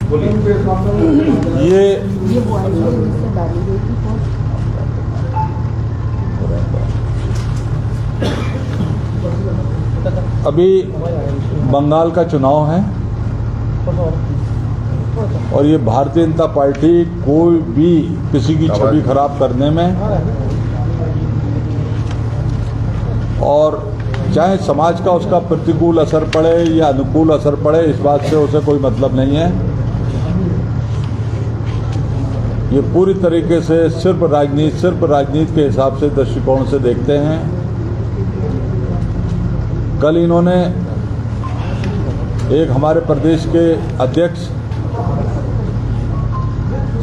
ये अभी बंगाल का चुनाव है और ये भारतीय जनता पार्टी कोई भी किसी की छवि खराब करने में और चाहे समाज का उसका प्रतिकूल असर पड़े या अनुकूल असर पड़े, इस बात से उसे कोई मतलब नहीं है। ये पूरी तरीके से सिर्फ राजनीति के हिसाब से दृष्टिकोण से देखते हैं। कल इन्होंने एक हमारे प्रदेश के अध्यक्ष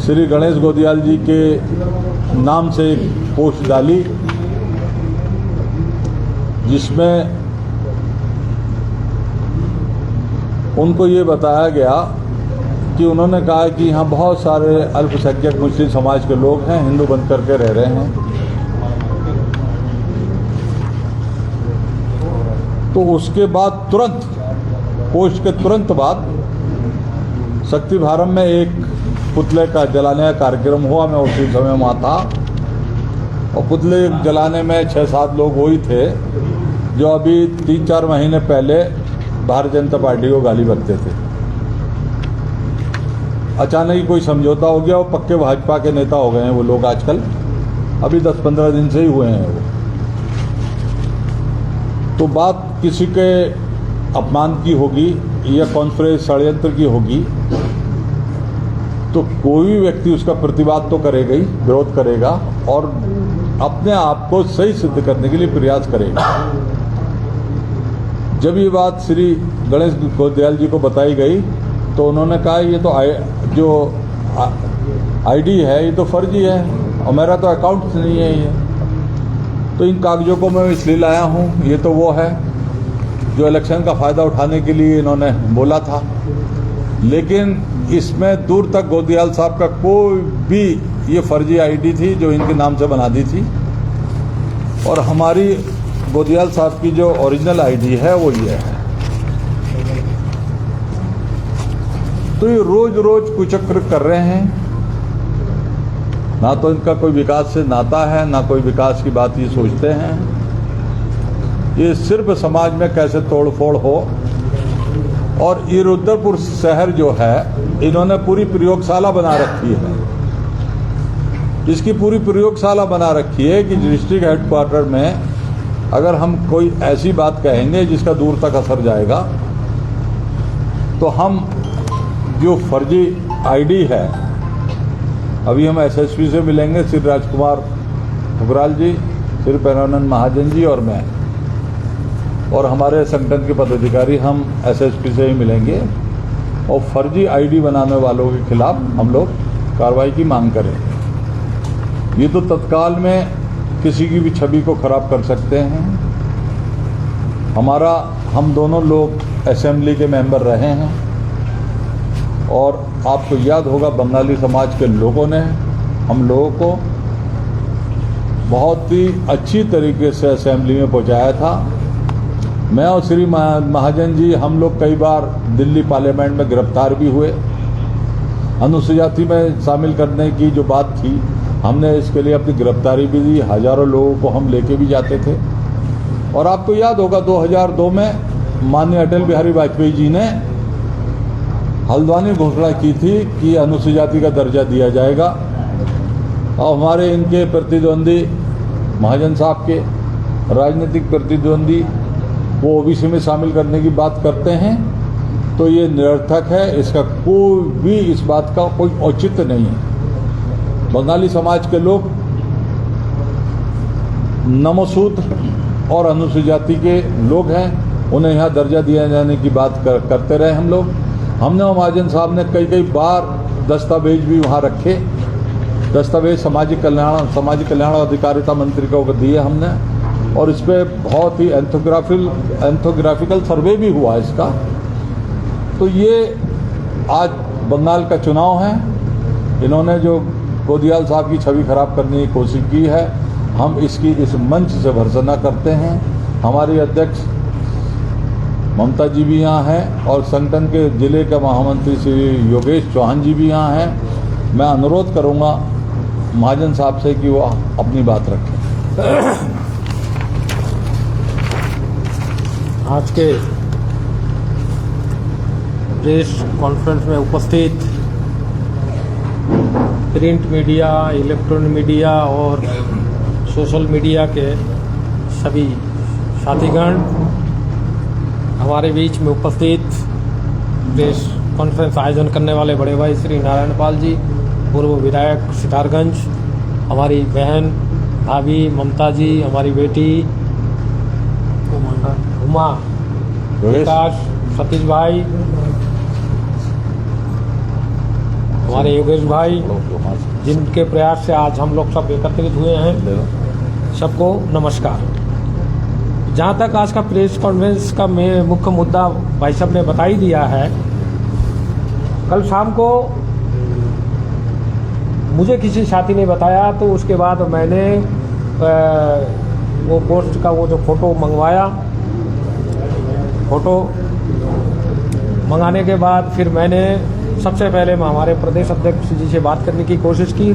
श्री गणेश गोदियाल जी के नाम से एक पोस्ट डाली, जिसमें उनको ये बताया गया कि उन्होंने कहा कि यहाँ बहुत सारे अल्पसंख्यक मुस्लिम समाज के लोग हैं, हिंदू बन करके रह रहे हैं। तो उसके बाद तुरंत, पोस्ट के तुरंत बाद शक्ति भारम में एक पुतले का जलाने का कार्यक्रम हुआ। मैं उसी समय वहाँ था और पुतले जलाने में 6-7 लोग वही थे जो अभी 3-4 महीने पहले भारतीय जनता पार्टी को गाली बकते थे। अचानक ही कोई समझौता हो गया और पक्के भाजपा के नेता हो गए हैं वो लोग आजकल, अभी 10-15 दिन से ही हुए हैं वो। तो बात किसी के अपमान की होगी या कॉन्फ्रेंस षड्यंत्र की होगी तो कोई भी व्यक्ति उसका प्रतिवाद तो करेगा ही, विरोध करेगा और अपने आप को सही सिद्ध करने के लिए प्रयास करेगा। जब ये बात श्री गणेश गोदियाल जी को बताई गई तो उन्होंने कहा ये तो जो आईडी है ये तो फर्जी है और मेरा तो अकाउंट नहीं है ये, तो इन कागजों को मैं इसलिए लाया हूँ। ये तो वो है जो इलेक्शन का फ़ायदा उठाने के लिए इन्होंने बोला था, लेकिन इसमें दूर तक गोदियाल साहब का कोई भी ये फर्जी आईडी थी जो इनके नाम से बना दी थी और हमारी गोदियाल साहब की जो ओरिजिनल आईडी है वो ये है। तो ये रोज रोज कुचक्र कर रहे हैं, ना तो इनका कोई विकास से नाता है, ना कोई विकास की बात ये सोचते हैं। ये सिर्फ समाज में कैसे तोड़फोड़ हो। और ये रुद्रपुर शहर जो है इन्होंने पूरी प्रयोगशाला बना रखी है, इसकी पूरी प्रयोगशाला बना रखी है कि डिस्ट्रिक्ट हेडक्वार्टर में अगर हम कोई ऐसी बात कहेंगे जिसका दूर तक असर जाएगा तो हम जो फर्जी आईडी है, अभी हम एसएसपी से मिलेंगे, श्री राजकुमार ठुकराल जी, श्री प्रेमानंद महाजन जी और मैं और हमारे संगठन के पदाधिकारी, हम एसएसपी से ही मिलेंगे और फर्जी आईडी बनाने वालों के खिलाफ हम लोग कार्रवाई की मांग करेंगे। ये तो तत्काल में किसी की भी छवि को खराब कर सकते हैं। हम दोनों लोग असेंबली के मेंबर रहे हैं और आपको याद होगा बंगाली समाज के लोगों ने हम लोगों को बहुत ही अच्छी तरीके से असेंबली में पहुंचाया था। मैं और श्री महाजन जी हम लोग कई बार दिल्ली पार्लियामेंट में गिरफ्तार भी हुए। अनुसूचित जाति में शामिल करने की जो बात थी, हमने इसके लिए अपनी गिरफ्तारी भी दी, हजारों लोगों को हम लेके भी जाते थे। और आपको याद होगा 2002 में माननीय अटल बिहारी वाजपेयी जी ने हल्द्वानी घोषणा की थी कि अनुसूचित जाति का दर्जा दिया जाएगा और हमारे इनके प्रतिद्वंदी महाजन साहब के राजनीतिक प्रतिद्वंदी वो ओबीसी में शामिल करने की बात करते हैं, तो ये निरर्थक है। इसका कोई भी इस बात का कोई औचित्य नहीं है। बंगाली समाज के लोग नमोसूत्र और अनुसूचित जाति के लोग हैं, उन्हें यहाँ दर्जा दिया जाने की बात करते रहे हम लोग। हमने और महाजन साहब ने कई बार दस्तावेज भी वहाँ रखे, दस्तावेज सामाजिक कल्याण और अधिकारिता मंत्री को दिए हमने और इस पर बहुत ही एंथोग्राफिकल सर्वे भी हुआ इसका। तो ये आज बंगाल का चुनाव है, इन्होंने जो गोदियाल साहब की छवि खराब करने की कोशिश की है, हम इस मंच से भर्त्सना करते हैं। हमारी अध्यक्ष ममता जी भी यहाँ हैं और संगठन के जिले के महामंत्री श्री योगेश चौहान जी भी यहाँ हैं। मैं अनुरोध करूँगा महाजन साहब से कि वो अपनी बात रखें। आज के प्रेस कॉन्फ्रेंस में उपस्थित प्रिंट मीडिया, इलेक्ट्रॉनिक मीडिया और सोशल मीडिया के सभी साथीगण, हमारे बीच में उपस्थित प्रेस कॉन्फ्रेंस आयोजन करने वाले बड़े भाई श्री नारायण पाल जी, पूर्व विधायक सितारगंज, हमारी बहन भाभी ममता जी, हमारी बेटी उमा, विकास, सतीश भाई, हमारे योगेश भाई, जिनके प्रयास से आज हम लोग सब एकत्रित हुए हैं, सबको नमस्कार। जहाँ तक आज का प्रेस कॉन्फ्रेंस का मुख्य मुद्दा भाई साहब ने बता ही दिया है। कल शाम को मुझे किसी साथी ने बताया, तो उसके बाद मैंने वो पोस्ट का वो जो फ़ोटो मंगवाया, फ़ोटो मंगाने के बाद फिर मैंने सबसे पहले मैं हमारे प्रदेश अध्यक्ष जी से बात करने की कोशिश की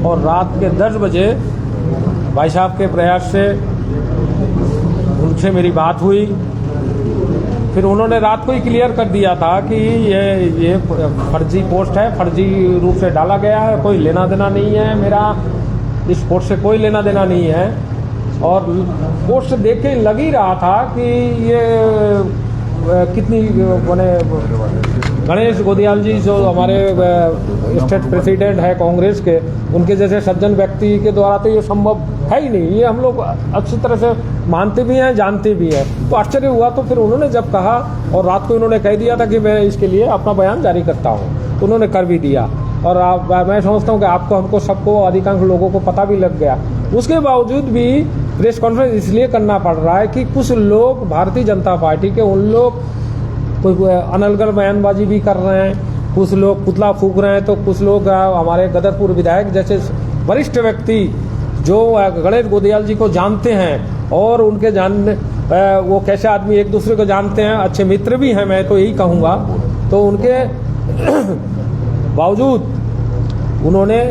और रात के 10 बजे भाई साहब के प्रयास से उनसे मेरी बात हुई। फिर उन्होंने रात को ही क्लियर कर दिया था कि ये फर्जी पोस्ट है, फर्जी रूप से डाला गया है, कोई लेना देना नहीं है, मेरा इस पोस्ट से कोई लेना देना नहीं है। और पोस्ट देख के लग ही रहा था कि ये कितनी बने गणेश गोदियाल जी जो हमारे स्टेट प्रेसिडेंट है कांग्रेस के, उनके जैसे सज्जन व्यक्ति के द्वारा तो ये संभव है ही नहीं। ये हम लोग अच्छी तरह से मानते भी हैं, जानते भी हैं। तो आश्चर्य हुआ। तो फिर उन्होंने जब कहा और रात को उन्होंने कह दिया था कि मैं इसके लिए अपना बयान जारी करता हूँ, तो उन्होंने कर भी दिया। और मैं समझता हूँ कि आपको, हमको, सबको, अधिकांश लोगों को पता भी लग गया। उसके बावजूद भी प्रेस कॉन्फ्रेंस इसलिए करना पड़ रहा है कि कुछ लोग भारतीय जनता पार्टी के, उन लोग कोई अनलगढ़ बयानबाजी भी कर रहे हैं, कुछ लोग पुतला फूंक रहे हैं, तो कुछ लोग हमारे गदरपुर विधायक जैसे वरिष्ठ व्यक्ति जो गणेश गोदियाल जी को जानते हैं और उनके जानने वो कैसे आदमी एक दूसरे को जानते हैं, अच्छे मित्र भी हैं, मैं तो यही कहूँगा। तो उनके बावजूद उन्होंने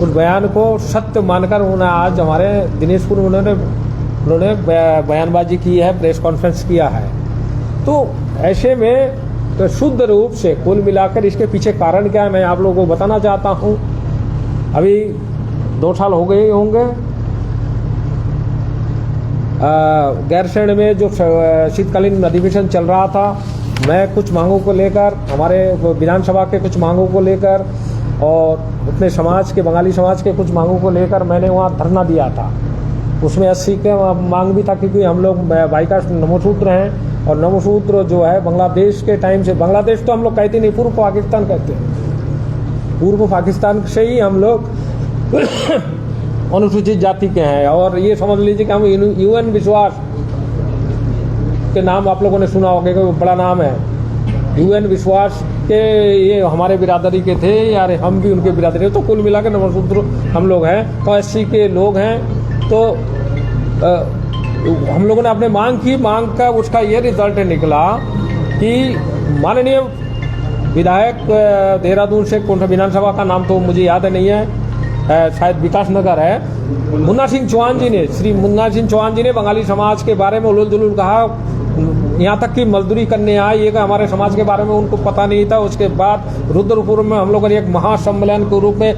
उस बयान को सत्य मानकर उन्होंने आज हमारे दिनेशपुर में उन्होंने बयानबाजी की है, प्रेस कॉन्फ्रेंस किया है। तो ऐसे में तो शुद्ध रूप से कुल मिलाकर इसके पीछे कारण क्या है मैं आप लोगों को बताना चाहता हूँ। अभी 2 साल हो गए होंगे गैरसैंण में जो शीतकालीन अधिवेशन चल रहा था, मैं कुछ मांगों को लेकर, हमारे विधानसभा के कुछ मांगों को लेकर और अपने समाज के, बंगाली समाज के कुछ मांगों को लेकर मैंने वहाँ धरना दिया था। उसमें 80 का मांग भी था, क्योंकि हम लोग बाईकास्ट नमोसूत्र हैं और नमोसूत्र जो है बांग्लादेश के टाइम से, बांग्लादेश तो हम लोग कहते नहीं, पूर्व पाकिस्तान कहते हैं, पूर्व पाकिस्तान से ही हम लोग अनुसूचित जाति के हैं। और ये समझ लीजिए कि हम यूएन विश्वास के नाम आप लोगों ने सुना होगा, कि बड़ा नाम है यूएन विश्वास के, ये हमारे बिरादरी के थे यार, हम भी उनके बिरादरी, तो कुल मिलाकर नमोसूत्र हम लोग हैं। तो 80 के लोग हैं। तो हम लोगों ने अपने मांग की, मांग का उसका ये रिजल्ट निकला कि माननीय विधायक देहरादून से, कौन सा विधानसभा का नाम तो मुझे याद नहीं है, शायद विकास नगर है, मुन्ना सिंह चौहान जी ने, श्री मुन्ना सिंह चौहान जी ने बंगाली समाज के बारे में उलूल जुलूल कहा, यहाँ तक कि मजदूरी करने आए, ये हमारे समाज के बारे में उनको पता नहीं था। उसके बाद रुद्रपुर में हम लोगों ने एक महासम्मेलन के रूप में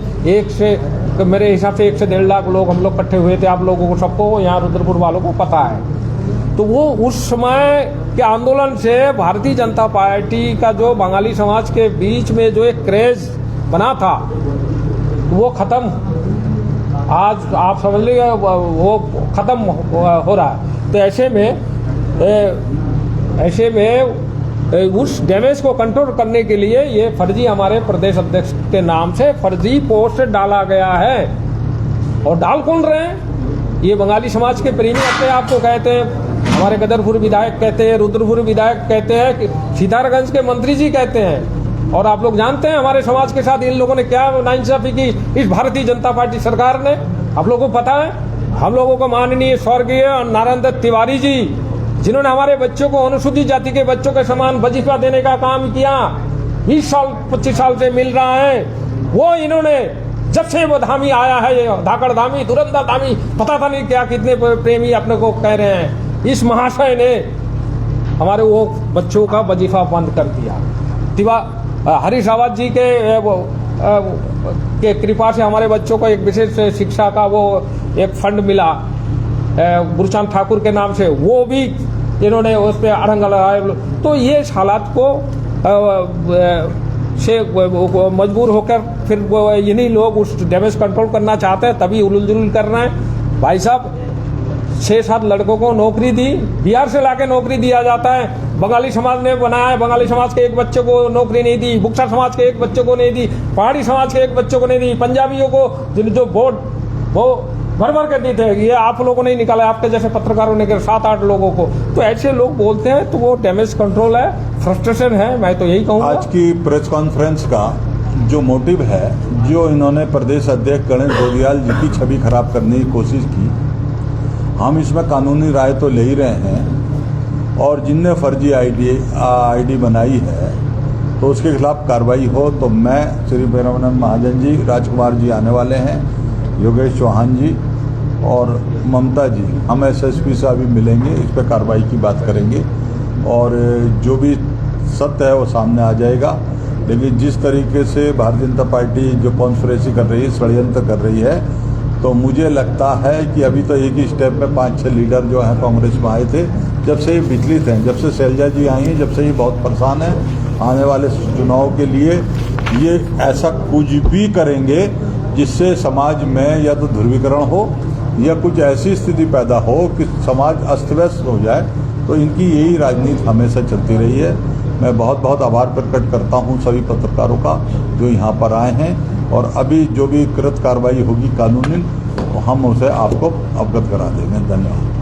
मेरे हिसाब से 1 से 1.5 लाख लोग हम लोग इकट्ठे हुए थे। आप लोगों को सबको, यहाँ रुद्रपुर वालों को पता है। तो वो उस समय के आंदोलन से भारतीय जनता पार्टी का जो बंगाली समाज के बीच में जो एक क्रेज बना था वो खत्म, आज आप समझ लीजिए वो खत्म हो रहा है। तो ऐसे में उस डैमेज को कंट्रोल करने के लिए ये फर्जी, हमारे प्रदेश अध्यक्ष के नाम से फर्जी पोस्ट डाला गया है। और डाल कौन रहे हैं? ये बंगाली समाज के प्रेमी अपने आप को कहते हैं, हमारे गदरपुर विधायक कहते हैं, रुद्रपुर विधायक कहते हैं, सीतारगंज के मंत्री जी कहते हैं। और आप लोग जानते हैं हमारे समाज के साथ इन लोगों ने क्या नाइंसाफी की इस भारतीय जनता पार्टी सरकार ने, आप लोगों को पता है। हम लोगों को माननीय स्वर्गीय नारायण दत्त तिवारी जी जिन्होंने हमारे बच्चों को अनुसूचित जाति के बच्चों के समान वजीफा देने का काम किया, 20 साल 25 साल से मिल रहा है, वो इन्होंने जब से वो धामी आया है, ये धाकड़ धामी, धुरंधर धामी, पता था नहीं क्या कितने प्रेमी अपने को कह रहे हैं, इस महाशय ने हमारे वो बच्चों का वजीफा बंद कर दिया। हरीश रावत जी के कृपा से हमारे बच्चों को एक विशेष शिक्षा का वो एक फंड मिला गुरुचांद ठाकुर के नाम से, वो भी इन्होंने उस पर अड़ंगा लगाया। तो ये हालात को से मजबूर होकर फिर इन्हीं लोग उस डैमेज कंट्रोल करना चाहते हैं, तभी उलझुल जुलूल कर रहे हैं। भाई साहब 6-7 लड़कों को नौकरी दी, बिहार से लाके नौकरी दिया जाता है, बंगाली समाज ने बनाया है, बंगाली समाज के एक बच्चे को नौकरी नहीं दी, बुक्सर समाज के एक बच्चे को नहीं दी, पहाड़ी समाज के एक बच्चे को नहीं दी, पंजाबियों को जो वोट वो भर के दी थे, ये आप लोगों ने निकाला, आपके जैसे पत्रकारों ने 7-8 लोगों को। तो ऐसे लोग बोलते हैं तो वो डैमेज कंट्रोल है, फ्रस्ट्रेशन है, मैं तो यही कहूँगा। आज की प्रेस कॉन्फ्रेंस का जो मोटिव है, जो इन्होंने प्रदेश अध्यक्ष गणेश गोदियाल जी की छवि खराब करने की कोशिश की, हम इसमें कानूनी राय तो ले ही रहे हैं, और जिनने फर्जी आईडी बनाई है तो उसके खिलाफ कार्रवाई हो। तो मैं श्री प्रेमानंद महाजन जी, राजकुमार जी आने वाले हैं, योगेश चौहान जी और ममता जी, हम एसएसपी से अभी मिलेंगे, इस पर कार्रवाई की बात करेंगे और जो भी सत्य है वो सामने आ जाएगा। लेकिन जिस तरीके से भारतीय जनता पार्टी जो कॉन्स्पिरेसी कर रही है, षड्यंत्र कर रही है, तो मुझे लगता है कि अभी तो एक ही स्टेप में 5-6 लीडर जो हैं कांग्रेस में आए थे, जब से ये विचलित हैं, जब से शैलजा जी आई हैं, जब से ये बहुत परेशान हैं। आने वाले चुनाव के लिए ये ऐसा कुछ भी करेंगे जिससे समाज में या तो ध्रुवीकरण हो या कुछ ऐसी स्थिति पैदा हो कि समाज अस्त व्यस्त हो जाए। तो इनकी यही राजनीति हमेशा चलती रही है। मैं बहुत बहुत आभार प्रकट करता हूं सभी पत्रकारों का जो यहाँ पर आए हैं, और अभी जो भी कृत कार्रवाई होगी कानूनी, हम उसे आपको अवगत करा देंगे। धन्यवाद।